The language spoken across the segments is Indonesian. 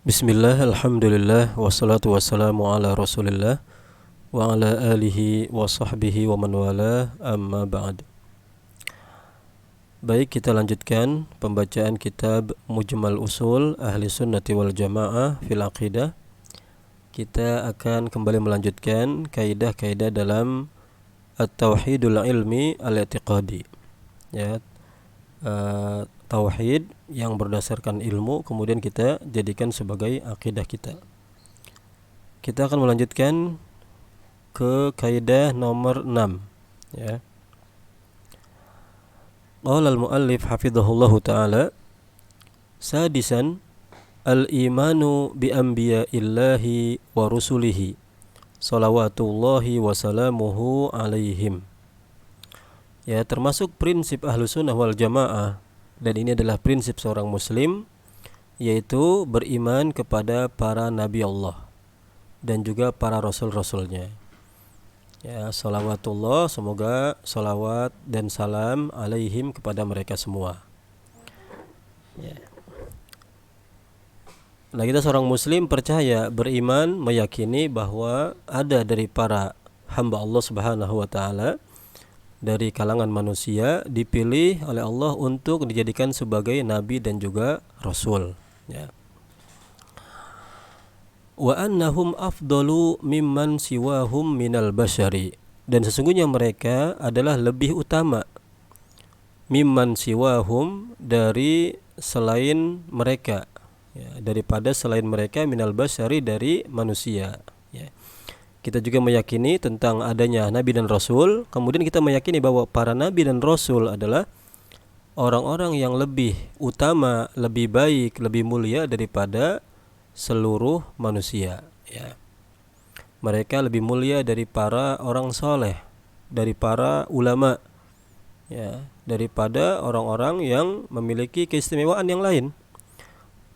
Bismillah, alhamdulillah, wassalatu wassalamu ala rasulillah wa ala alihi wa sahbihi wa man wala amma ba'd. Baik, kita lanjutkan pembacaan kitab Mujmal Usul Ahli Sunnati wal Jamaah fil Aqidah. Kita akan kembali melanjutkan kaidah-kaidah dalam At-Tauhidul Ilmi Al-I'tiqadi. Ya, tauhid yang berdasarkan ilmu kemudian kita jadikan sebagai akidah kita. Kita akan melanjutkan ke kaidah nomor 6, ya. Qala al-muallif hafizahullahu taala, sadisan al-imanu bi anbiya'illahi wa rusulihi salawatullahi wa salamuhu alaihim. Ya, termasuk prinsip Ahlussunnah wal Jamaah, dan ini adalah prinsip seorang muslim, yaitu beriman kepada para nabi Allah dan juga para rasul-rasulnya. Ya, salawatullah, semoga salawat dan salam alaihim kepada mereka semua. Ya. Nah, kita seorang muslim percaya, beriman, meyakini bahwa ada dari para hamba Allah Subhanahu wa taala dari kalangan manusia dipilih oleh Allah untuk dijadikan sebagai nabi dan juga rasul, ya. Wa annahum afdalu mimman siwahum minal bashari, dan sesungguhnya mereka adalah lebih utama mimman siwahum, dari selain mereka, ya, daripada selain mereka, minal bashari, dari manusia, ya. Kita juga meyakini tentang adanya nabi dan rasul. Kemudian kita meyakini bahwa para nabi dan rasul adalah orang-orang yang lebih utama, lebih baik, lebih mulia daripada seluruh manusia, ya. Mereka lebih mulia dari para orang soleh, dari para ulama, ya, daripada orang-orang yang memiliki keistimewaan yang lain.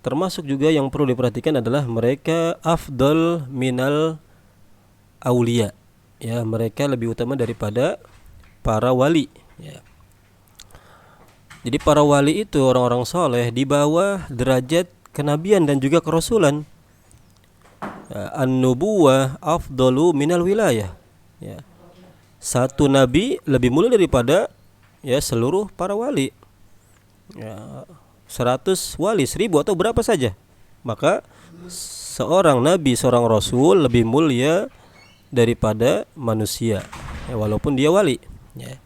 Termasuk juga yang perlu diperhatikan adalah mereka afdal minal aulia, ya, mereka lebih utama daripada para wali, ya. Jadi para wali itu orang-orang soleh di bawah derajat kenabian dan juga kerasulan. Ya, an-nubuwah afdalu minal wilayah, ya. Satu nabi lebih mulia daripada, ya, seluruh para wali. Ya, 100 wali, 1000 atau berapa saja. Maka seorang nabi, seorang rasul lebih mulia daripada manusia, ya, walaupun dia wali, ya.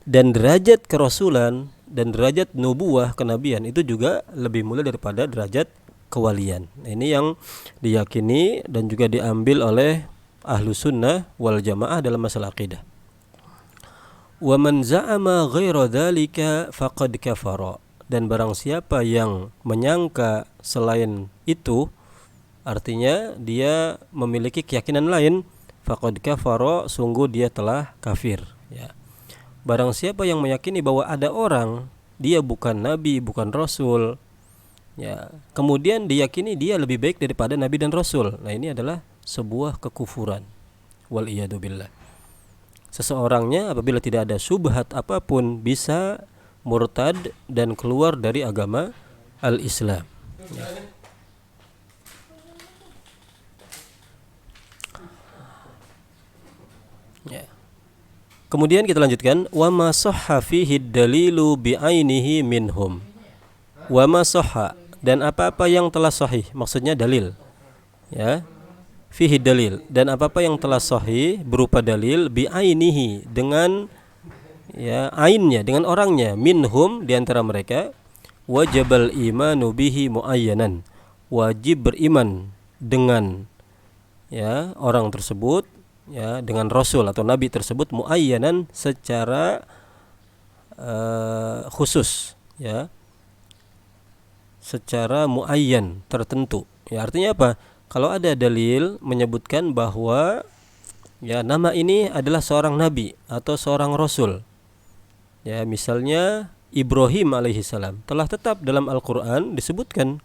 Dan derajat kerasulan dan derajat nubuwah, kenabian, itu juga lebih mulia daripada derajat kewalian. Ini yang diyakini dan juga diambil oleh Ahlussunnah wal Jamaah dalam masalah akidah. Wa man za'ama ghaira dzalika faqad kafara, dan barang siapa yang menyangka selain itu, artinya dia memiliki keyakinan lain, faqad kafara, sungguh dia telah kafir, ya. Barang siapa yang meyakini bahwa ada orang, dia bukan nabi, bukan rasul, ya, kemudian diyakini dia lebih baik daripada nabi dan rasul, nah ini adalah sebuah kekufuran, wal iyadu billah. Seseorangnya apabila tidak ada syubhat apapun bisa murtad dan keluar dari agama al-Islam, ya. Ya. Kemudian kita lanjutkan, wa ma sahha fihi dalilu bi'ainihi minhum. Wa ma sahha, dan apa-apa yang telah sahih, maksudnya dalil, ya. Fihi dalil, dan apa-apa yang telah sahih berupa dalil, bi'ainihi, dengan, ya, ainnya, dengan orangnya, minhum, di antara mereka, wajibal imanu bihi muayyanan, wajib beriman dengan, ya, orang tersebut, ya, dengan rasul atau nabi tersebut, muayyanan, secara khusus, ya, secara muayyan, tertentu, ya. Artinya apa? Kalau ada dalil menyebutkan bahwa, ya, nama ini adalah seorang nabi atau seorang rasul, ya, misalnya Ibrahim alaihissalam, telah tetap dalam Al-Quran disebutkan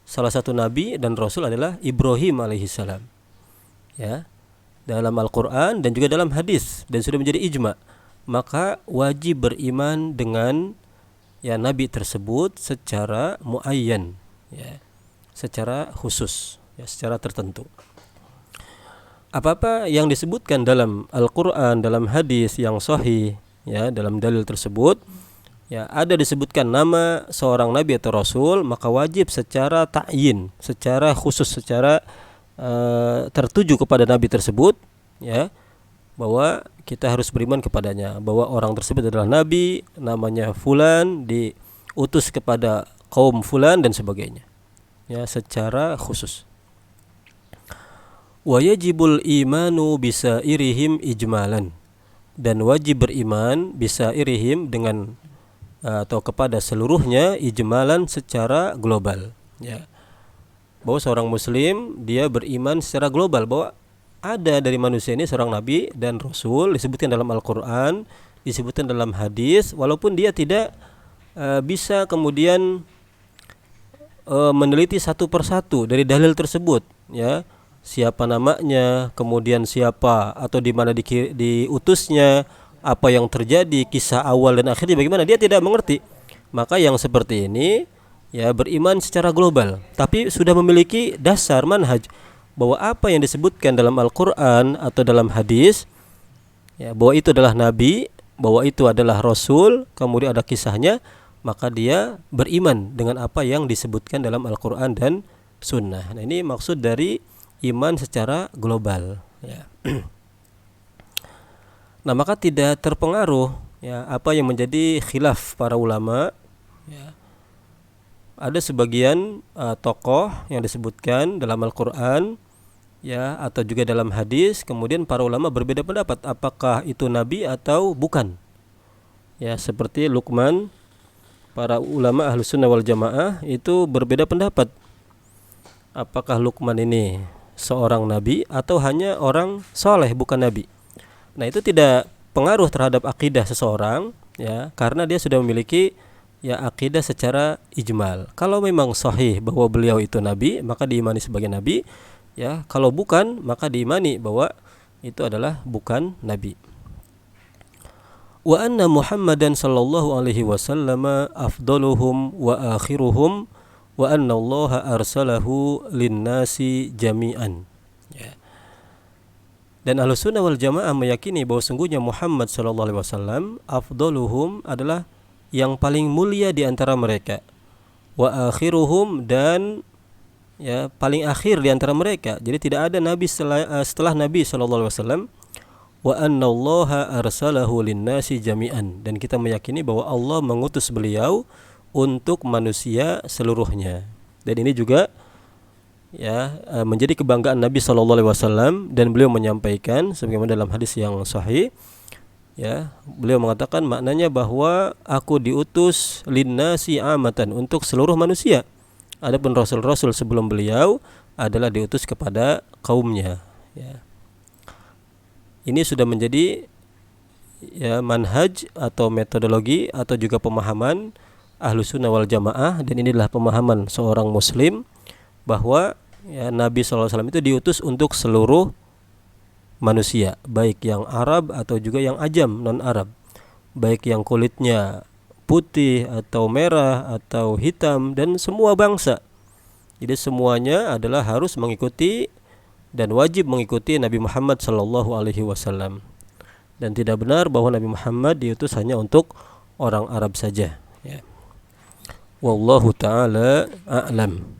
salah satu nabi dan rasul adalah Ibrahim alaihissalam, ya, dalam Al-Quran dan juga dalam hadis, dan sudah menjadi ijma, maka wajib beriman dengan, ya, nabi tersebut secara muayyan, ya, secara khusus, ya, secara tertentu. Apa-apa yang disebutkan dalam Al-Qur'an, dalam hadis yang sahih, ya, dalam dalil tersebut, ya, ada disebutkan nama seorang nabi atau rasul, maka wajib secara ta'yin, secara khusus, secara tertuju kepada nabi tersebut, ya, bahwa kita harus beriman kepadanya, bahwa orang tersebut adalah nabi, namanya fulan, diutus kepada kaum fulan dan sebagainya, ya, secara khusus. Wa yajibul imanu bisairihim ijmalan, dan wajib beriman bisairihim dengan atau kepada seluruhnya ijmalan secara global, ya, bahwa seorang muslim dia beriman secara global bahwa ada dari manusia ini seorang nabi dan rasul, disebutkan dalam Al-Qur'an, disebutkan dalam hadis, walaupun dia tidak bisa kemudian meneliti satu persatu dari dalil tersebut, ya, siapa namanya, kemudian siapa atau di mana diutusnya, apa yang terjadi, kisah awal dan akhirnya bagaimana, dia tidak mengerti. Maka yang seperti ini, ya, beriman secara global, tapi sudah memiliki dasar manhaj bahwa apa yang disebutkan dalam Al-Qur'an atau dalam hadis, ya, bahwa itu adalah nabi, bahwa itu adalah rasul, kemudian ada kisahnya, maka dia beriman dengan apa yang disebutkan dalam Al-Qur'an dan sunnah. Nah, ini maksud dari iman secara global, ya. Nah, maka tidak terpengaruh, ya, apa yang menjadi khilaf para ulama, ya. Ada sebagian tokoh yang disebutkan dalam Al-Qur'an, ya, atau juga dalam hadis, kemudian para ulama berbeda pendapat apakah itu nabi atau bukan, ya, seperti Luqman. Para ulama Ahlus Sunnah wal Jamaah itu berbeda pendapat apakah Luqman ini seorang nabi atau hanya orang soleh bukan nabi. Nah, itu tidak pengaruh terhadap akidah seseorang, ya, karena dia sudah memiliki, ya, akidah secara ijmal. Kalau memang sahih bahwa beliau itu nabi, maka diimani sebagai nabi, ya. Kalau bukan, maka diimani bahwa itu adalah bukan nabi. Wa anna Muhammadan sallallahu alaihi wasallam afdaluhum wa akhiruhum wa anna Allah arsalahu linnasi jami'an, ya. Dan Ahlussunnah wal Jamaah meyakini bahwa sungguhnya Muhammad sallallahu alaihi wasallam afdaluhum adalah yang paling mulia di antara mereka, wa akhiruhum, dan, ya, paling akhir di antara mereka. Jadi tidak ada nabi setelah Nabi sallallahu alaihi wasallam. Wa anna Allah arsalahu linnasi jami'an, dan kita meyakini bahwa Allah mengutus beliau untuk manusia seluruhnya. Dan ini juga, ya, menjadi kebanggaan Nabi sallallahu alaihi wasallam, dan beliau menyampaikan sebagaimana dalam hadis yang sahih, ya, beliau mengatakan maknanya bahwa aku diutus linnasi amatan, untuk seluruh manusia. Adapun rasul-rasul sebelum beliau adalah diutus kepada kaumnya, ya. Ini sudah menjadi, ya, manhaj atau metodologi atau juga pemahaman Ahlus Sunnah wal Jamaah, dan inilah pemahaman seorang muslim bahwa, ya, Nabi SAW itu diutus untuk seluruh manusia, baik yang Arab atau juga yang ajam non Arab, baik yang kulitnya putih atau merah atau hitam, dan semua bangsa. Jadi semuanya adalah harus mengikuti dan wajib mengikuti Nabi Muhammad sallallahu alaihi wasallam. Dan tidak benar bahwa Nabi Muhammad diutus hanya untuk orang Arab saja, ya. Wallahu taala a'lam.